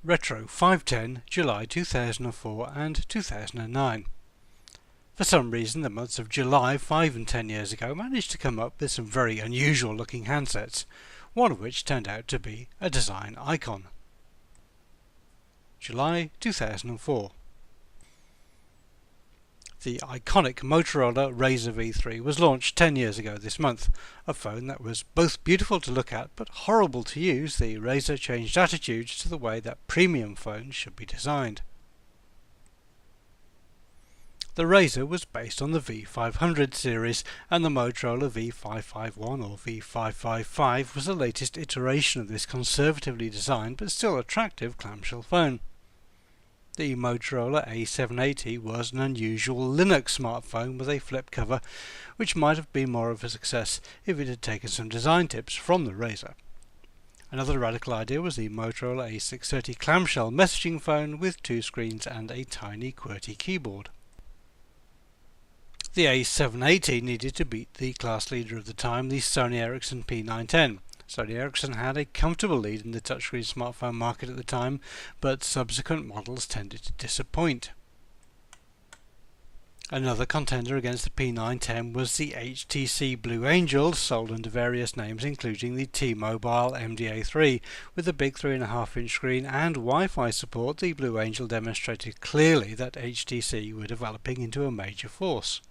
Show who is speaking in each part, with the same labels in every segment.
Speaker 1: Retro 510, July 2004 and 2009. For some reason, the months of July 5 and 10 years ago managed to come up with some very unusual looking handsets, one of which turned out to be a design icon. July 2004. The iconic Motorola Razr V3 was launched 10 years ago this month. A phone that was both beautiful to look at but horrible to use, the Razr changed attitudes to the way that premium phones should be designed. The Razr was based on the V500 series, and the Motorola V551 or V555 was the latest iteration of this conservatively designed but still attractive clamshell phone. The Motorola A780 was an unusual Linux smartphone with a flip cover, which might have been more of a success if it had taken some design tips from the Razr. Another radical idea was the Motorola A630 clamshell messaging phone with 2 screens and a tiny QWERTY keyboard. The A780 needed to beat the class leader of the time, the Sony Ericsson P910. Sony Ericsson had a comfortable lead in the touchscreen smartphone market at the time, but subsequent models tended to disappoint. Another contender against the P910 was the HTC Blue Angel, sold under various names including the T-Mobile MDA3. With a big 3.5-inch screen and Wi-Fi support, the Blue Angel demonstrated clearly that HTC were developing into a major force.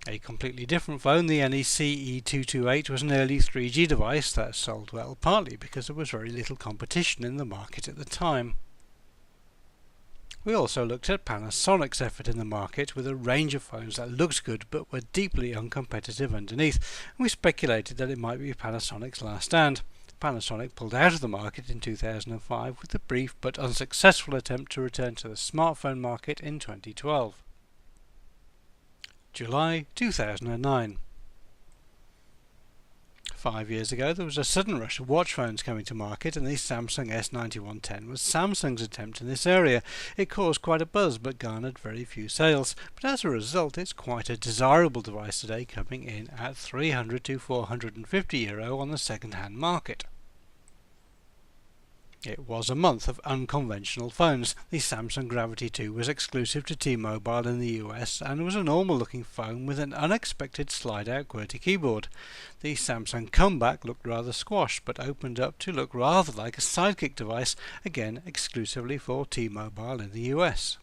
Speaker 1: A completely different phone, the NEC E228, was an early 3G device that sold well, partly because there was very little competition in the market at the time. We also looked at Panasonic's effort in the market with a range of phones that looked good but were deeply uncompetitive underneath, and we speculated that it might be Panasonic's last stand. Panasonic pulled out of the market in 2005 with a brief but unsuccessful attempt to return to the smartphone market in 2012. July 2009. 5 years ago there was a sudden rush of watch phones coming to market, and the Samsung S9110 was Samsung's attempt in this area. It caused quite a buzz but garnered very few sales, but as a result it's quite a desirable device today, coming in at €300 to €450 on the second-hand market. It was a month of unconventional phones. The Samsung Gravity 2 was exclusive to T-Mobile in the US and was a normal looking phone with an unexpected slide-out QWERTY keyboard. The Samsung Comeback looked rather squashed but opened up to look rather like a sidekick device, again exclusively for T-Mobile in the US.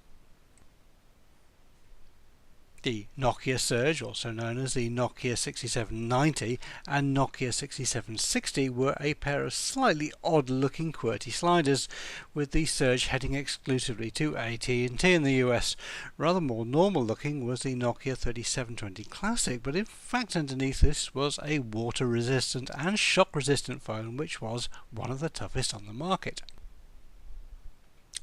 Speaker 1: The Nokia Surge, also known as the Nokia 6790 and Nokia 6760, were a pair of slightly odd-looking QWERTY sliders, with the Surge heading exclusively to AT&T in the US. Rather more normal-looking was the Nokia 3720 Classic, but in fact underneath this was a water-resistant and shock-resistant phone, which was one of the toughest on the market.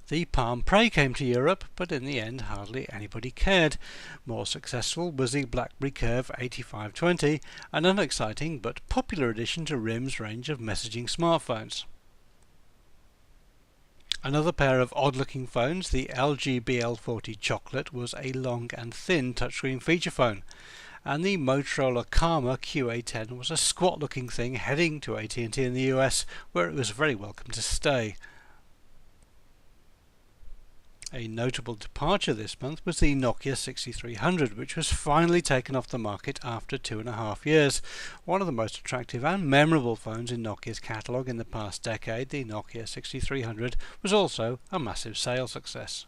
Speaker 1: The Palm Pre came to Europe, but in the end hardly anybody cared. More successful was the BlackBerry Curve 8520, an unexciting but popular addition to RIM's range of messaging smartphones. Another pair of odd-looking phones, the LG BL40 Chocolate, was a long and thin touchscreen feature phone, and the Motorola Karma QA10 was a squat-looking thing heading to AT&T in the US, where it was very welcome to stay. A notable departure this month was the Nokia 6300, which was finally taken off the market after 2.5 years. One of the most attractive and memorable phones in Nokia's catalogue in the past decade, the Nokia 6300 was also a massive sales success.